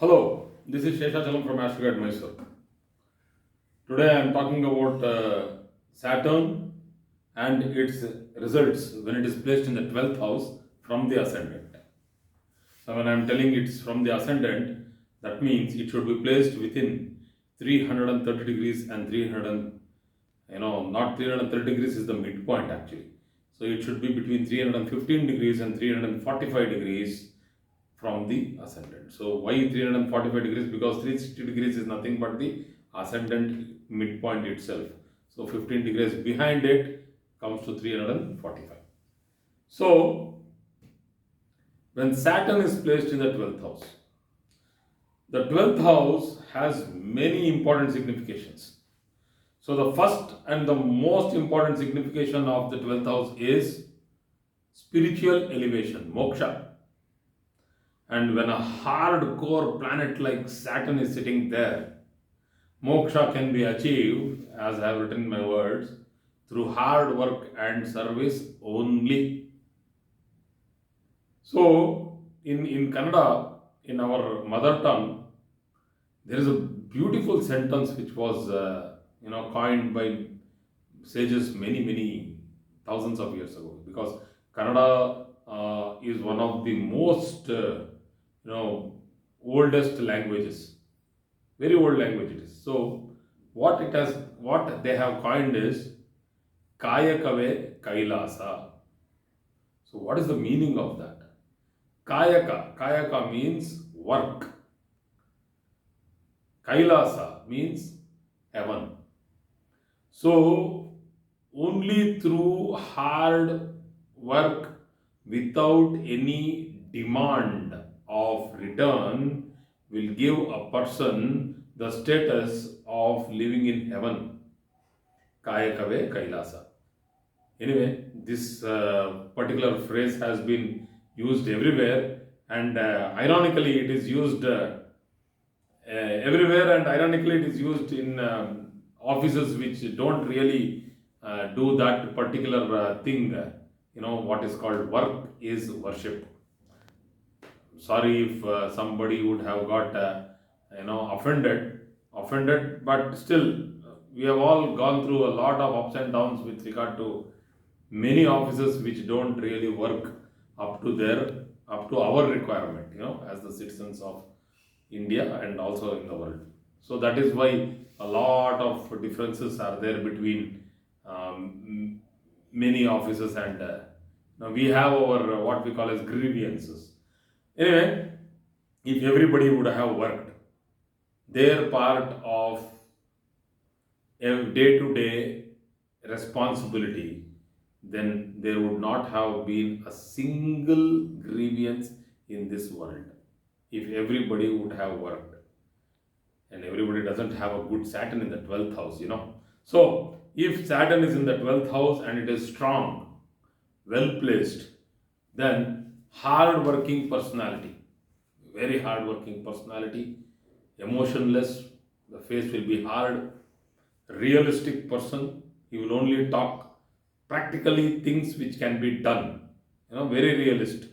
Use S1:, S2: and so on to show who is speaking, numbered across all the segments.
S1: Hello, this is Sheshachalam from Astroguide Mysore. Today I am talking about Saturn and its results when it is placed in the 12th house from the Ascendant. So when I am telling it's from the Ascendant, that means it should be placed within 330 degrees and 300, not 330 degrees is the midpoint actually. So it should be between 315 degrees and 345 degrees from the ascendant. So why 345 degrees? Because 360 degrees is nothing but the ascendant midpoint itself. So 15 degrees behind it comes to 345. So when Saturn is placed in the 12th house, the 12th house has many important significations. So the first and the most important signification of the 12th house is spiritual elevation, moksha. And when a hardcore planet like Saturn is sitting there, moksha can be achieved, as I have written in my words, through hard work and service only. So, in Kannada, in our mother tongue, there is a beautiful sentence which was, coined by sages many thousands of years ago. Because Kannada is one of the most, oldest languages, very old language it is. So what they have coined is Kayakave Kailasa. So what is the meaning of that? Kayaka means work. Kailasa means heaven. So only through hard work without any demand of return will give a person the status of living in heaven. Kayakave Kailasa. Anyway, this particular phrase has been used everywhere, and ironically, it is used everywhere, and ironically, it is used in offices which don't really do that particular thing. What is called work is worship. Sorry if somebody would have got offended, but still we have all gone through a lot of ups and downs with regard to many offices which don't really work up to our requirement, as the citizens of India and also in the world. So that is why a lot of differences are there between many offices, and now we have our what we call as grievances. Anyway, if everybody would have worked their part of a day to day responsibility, then there would not have been a single grievance in this world. If everybody would have worked, and everybody doesn't have a good Saturn in the 12th house. So, if Saturn is in the 12th house and it is strong, well placed, then hard working personality, very hard working personality, emotionless, the face will be hard, realistic person, he will only talk practically things which can be done, very realist.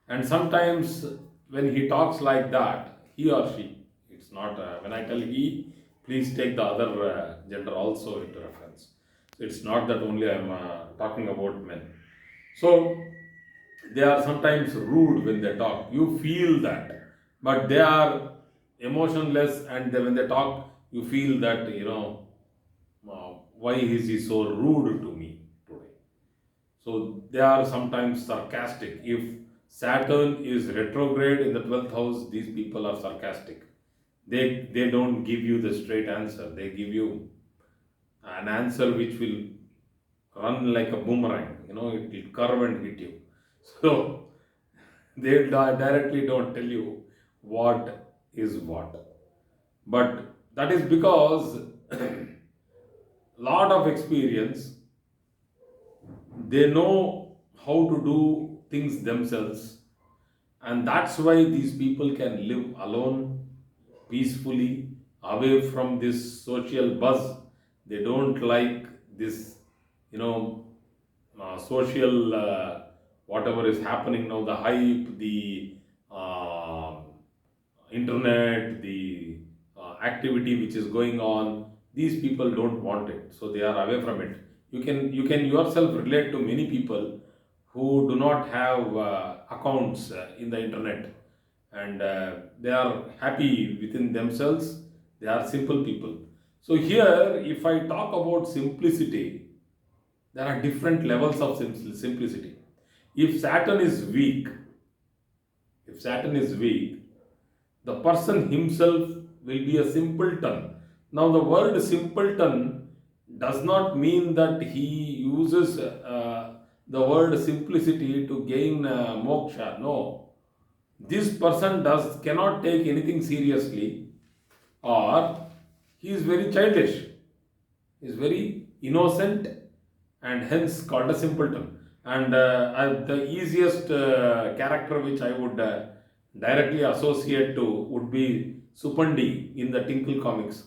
S1: And sometimes when he talks like that, he or she, it's not, when I tell he, please take the other gender also into reference. So it's not that only I'm talking about men. So they are sometimes rude when they talk. You feel that. But they are emotionless, and when they talk, you feel that, why is he so rude to me today? So they are sometimes sarcastic. If Saturn is retrograde in the 12th house, these people are sarcastic. They don't give you the straight answer. They give you an answer which will run like a boomerang. It will curve and hit you. So they directly don't tell you what is what. But that is because lot of experience, they know how to do things themselves, and that's why these people can live alone, peacefully, away from this social buzz. They don't like this, social whatever is happening now, the hype, the internet, the activity which is going on, these people don't want it, so they are away from it. You can yourself relate to many people who do not have accounts in the internet, and they are happy within themselves. They are simple people. So here, if I talk about simplicity, there are different levels of simplicity. If Saturn is weak, if Saturn is weak, the person himself will be a simpleton. Now, the word simpleton does not mean that he uses the word simplicity to gain moksha. No, this person does cannot take anything seriously, or he is very childish, he is very innocent, and hence called a simpleton. And the easiest character which I would directly associate to would be Supandi in the Tinkle comics.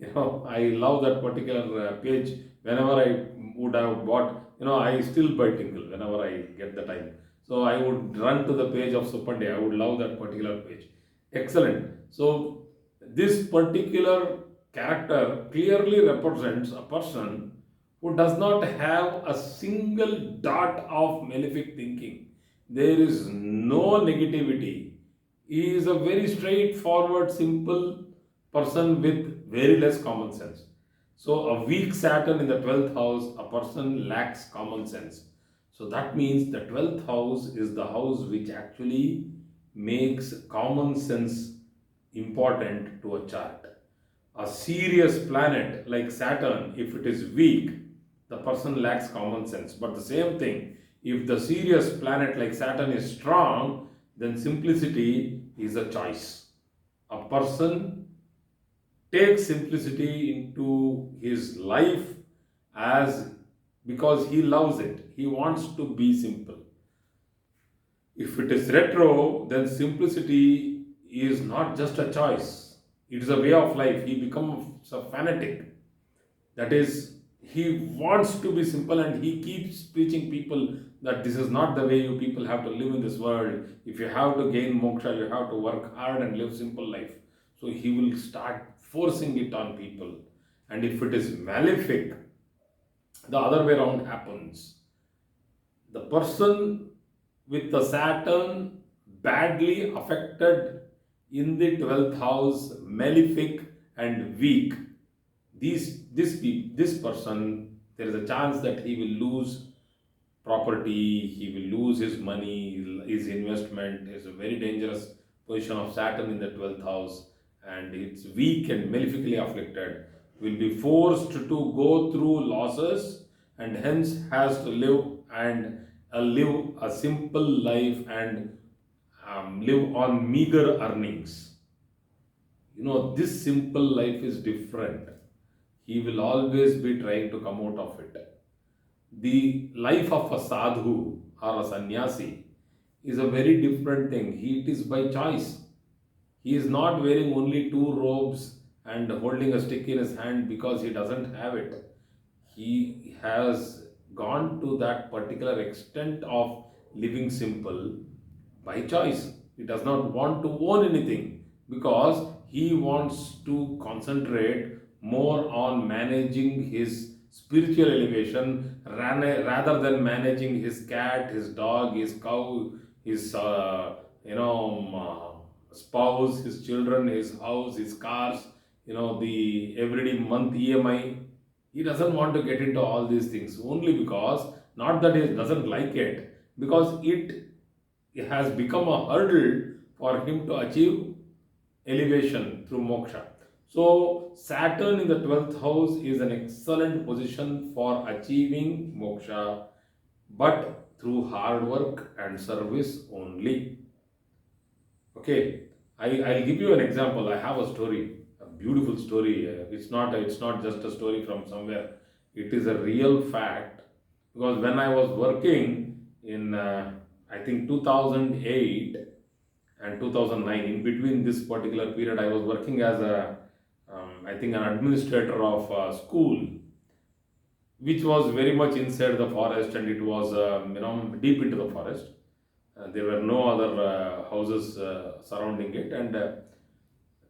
S1: I love that particular page. Whenever I would have bought, I still buy Tinkle whenever I get the time. So I would run to the page of Supandi. I would love that particular page. Excellent. So this particular character clearly represents a person who does not have a single dot of malefic thinking. There is no negativity. He is a very straightforward, simple person with very less common sense. So, a weak Saturn in the 12th house, a person lacks common sense. So, that means the 12th house is the house which actually makes common sense important to a chart. A serious planet like Saturn, if it is weak, the person lacks common sense. But the same thing, if the serious planet like Saturn is strong, then simplicity is a choice. A person takes simplicity into his life as because he loves it. He wants to be simple. If it is retro, then simplicity is not just a choice, it is a way of life. He becomes a fanatic. That is, he wants to be simple, and he keeps preaching people that this is not the way you people have to live in this world. If you have to gain moksha, you have to work hard and live simple life. So he will start forcing it on people. And if it is malefic, the other way around happens. The person with the Saturn badly affected in the 12th house, malefic and weak, this person, there is a chance that he will lose property, he will lose his money, his investment. Is a very dangerous position of Saturn in the 12th house, and it's weak and malefically afflicted. Will be forced to go through losses, and hence has to live a simple life, and live on meager earnings. This simple life is different. He will always be trying to come out of it. The life of a sadhu or a sannyasi is a very different thing. It is by choice. He is not wearing only two robes and holding a stick in his hand because he doesn't have it. He has gone to that particular extent of living simple by choice. He does not want to own anything because he wants to concentrate more on managing his spiritual elevation rather than managing his cat, his dog, his cow, his spouse, his children, his house, his cars, the every month EMI. He doesn't want to get into all these things only because, not that he doesn't like it, because it has become a hurdle for him to achieve elevation through moksha. So, Saturn in the 12th house is an excellent position for achieving moksha, but through hard work and service only. Okay, I'll give you an example. I have a story, a beautiful story. It's not just a story from somewhere. It is a real fact, because when I was working in I think 2008 and 2009, in between this particular period, I was working as I think an administrator of a school which was very much inside the forest, and it was deep into the forest. There were no other houses surrounding it, and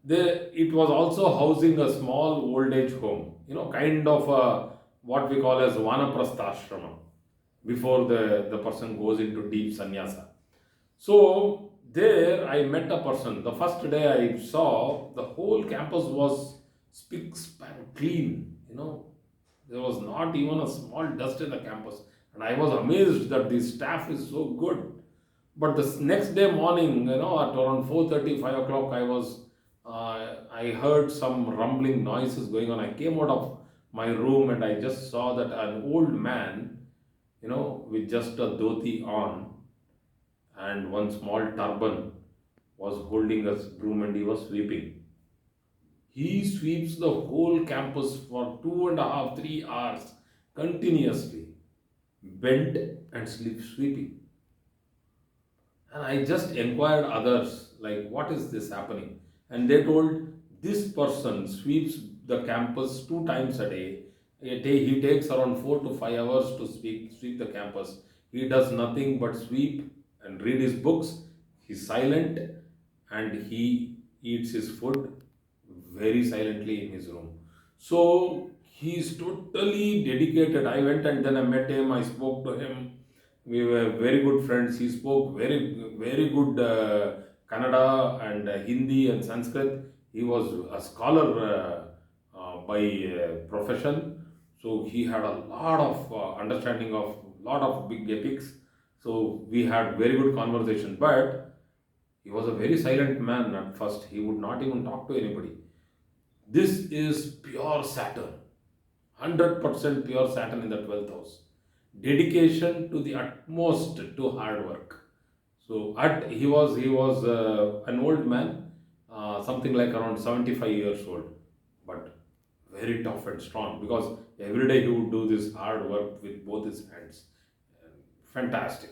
S1: It was also housing a small old age home, kind of what we call as vanaprastha before the person goes into deep sannyasa. So there I met a person. The first day I saw the whole campus was spick span clean. There was not even a small dust in the campus, and I was amazed that the staff is so good. But the next day morning, at around 4:30, 5 o'clock, I heard some rumbling noises going on. I came out of my room and I just saw that an old man, with just a dhoti on and one small turban, was holding a broom and he was sweeping. He sweeps the whole campus for 2.5, 3 hours continuously, bent and sleep sweeping. And I just inquired others, like, what is this happening? And they told this person sweeps the campus 2 times a day. He takes around 4 to 5 hours to sweep the campus. He does nothing but sweep and read his books. He's silent and he eats his food very silently in his room. So he's totally dedicated. I went and then I met him, I spoke to him. We were very good friends. He spoke very good Kannada and Hindi and Sanskrit. He was a scholar by profession, so he had a lot of understanding of lot of big epics. So we had very good conversation, but he was a very silent man at first. He would not even talk to anybody. This is pure Saturn, 100% pure Saturn in the 12th house. Dedication to the utmost to hard work. So he was an old man, something like around 75 years old, but very tough and strong because every day he would do this hard work with both his hands. Fantastic.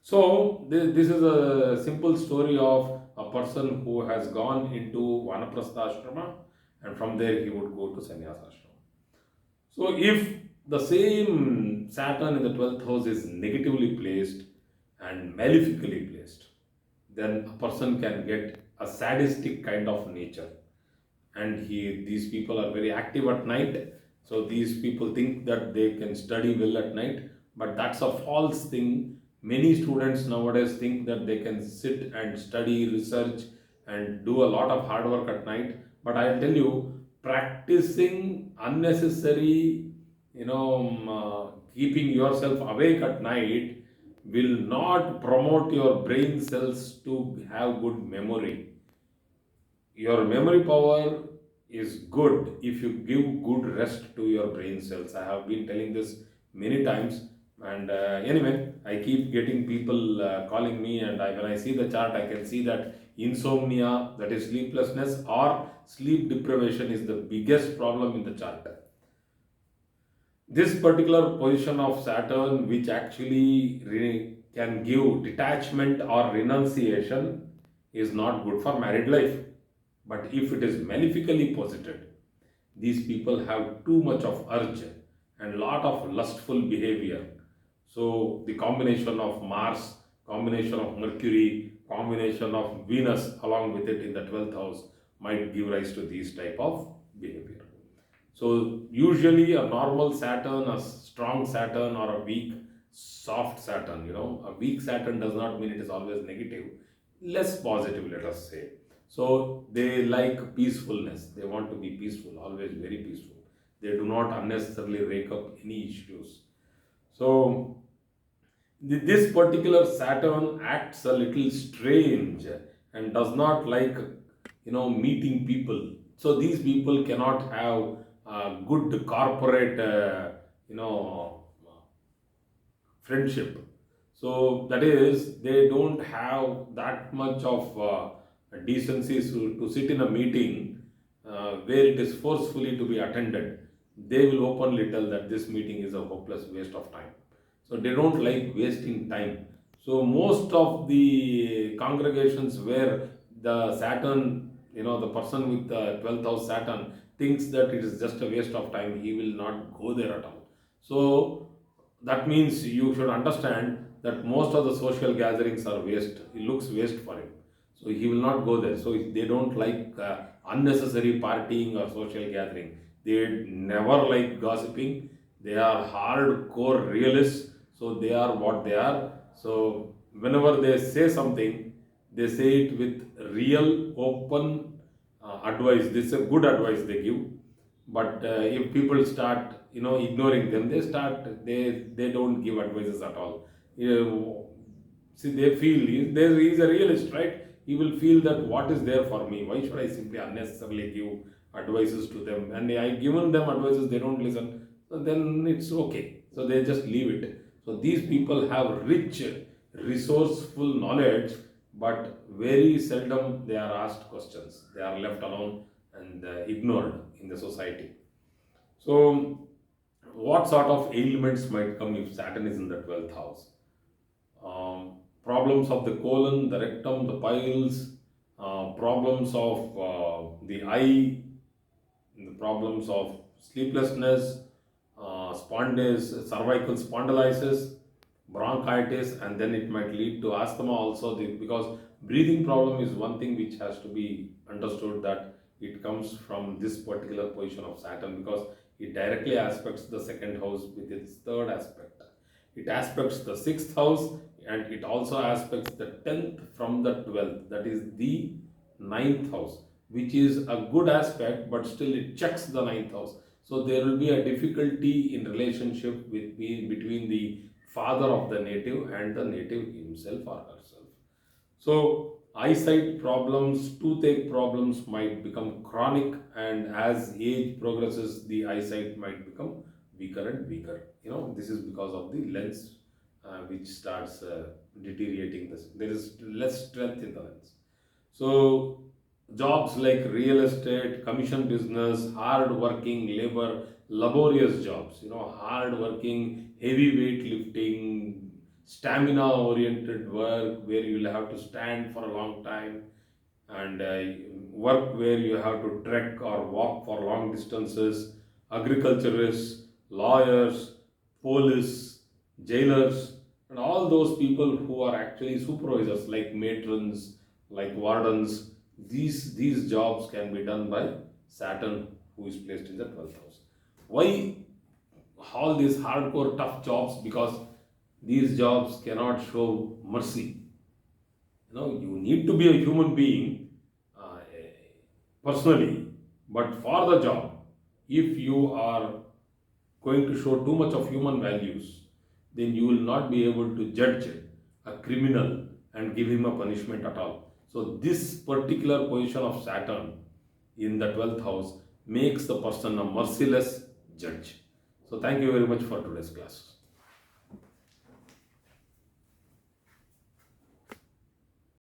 S1: So this is a simple story of a person who has gone into Vanaprastha ashrama, and from there he would go to sannyasa ashrama. So if the same Saturn in the 12th house is negatively placed and malefically placed, then a person can get a sadistic kind of nature. And these people are very active at night. So these people think that they can study well at night, but that's a false thing. Many students nowadays think that they can sit and study, research, and do a lot of hard work at night. But I'll tell you, practicing unnecessary, keeping yourself awake at night will not promote your brain cells to have good memory. Your memory power is good if you give good rest to your brain cells. I have been telling this many times, and anyway, I keep getting people calling me, and when I see the chart, I can see that insomnia, that is sleeplessness or sleep deprivation, is the biggest problem in the chart. This particular position of Saturn, which actually can give detachment or renunciation, is not good for married life. But if it is malefically posited, these people have too much of urge and lot of lustful behavior. So the combination of Mars, combination of Mercury, combination of Venus along with it in the 12th house might give rise to these type of behavior. So usually a normal Saturn, a strong Saturn, or a weak, soft Saturn, a weak Saturn does not mean it is always negative, less positive, let us say. So they like peacefulness. They want to be peaceful, always very peaceful. They do not unnecessarily rake up any issues. So this particular Saturn acts a little strange and does not like meeting people. So these people cannot have good corporate friendship. So that is, they don't have that much of decency to sit in a meeting where it is forcefully to be attended. They will openly tell that this meeting is a hopeless waste of time. So they don't like wasting time. So most of the congregations where the Saturn, the person with the 12th house Saturn thinks that it is just a waste of time, he will not go there at all. So that means you should understand that most of the social gatherings are waste. It looks waste for him. So he will not go there. So they don't like unnecessary partying or social gathering. They never like gossiping. They are hardcore realists, so they are what they are. So whenever they say something, they say it with real, open advice. This is a good advice they give. But if people start, ignoring them, they don't give advices at all. See, they feel he's a realist, right? He will feel that what is there for me? Why should I simply unnecessarily give advices to them? And I given them advices, they don't listen. So then it's okay. So they just leave it. So these people have rich, resourceful knowledge, but very seldom they are asked questions. They are left alone and ignored in the society. So, what sort of ailments might come if Saturn is in the 12th house? Problems of the colon, the rectum, the piles, problems of the eye, the problems of sleeplessness, cervical spondylitis, bronchitis, and then it might lead to asthma also. Because breathing problem is one thing which has to be understood, that it comes from this particular position of Saturn, because it directly aspects the second house with its third aspect. It aspects the sixth house, and it also aspects the 10th from the 12th, that is the ninth house, which is a good aspect, but still it checks the ninth house. So there will be a difficulty in relationship between the father of the native and the native himself or herself. So eyesight problems, toothache problems might become chronic, and as age progresses, the eyesight might become weaker and weaker. This is because of the lens, which starts deteriorating. There is less strength in the lens. So jobs like real estate, commission business, hard working labor, laborious jobs, hard working, heavy weight lifting, stamina oriented work where you will have to stand for a long time, and work where you have to trek or walk for long distances, agriculturists, lawyers, police, jailers, and all those people who are actually supervisors like matrons, like wardens. These jobs can be done by Saturn, who is placed in the 12th house. Why all these hardcore tough jobs? Because these jobs cannot show mercy. You need to be a human being personally, but for the job, if you are going to show too much of human values, then you will not be able to judge a criminal and give him a punishment at all. So this particular position of Saturn in the 12th house makes the person a merciless judge. So thank you very much for today's class.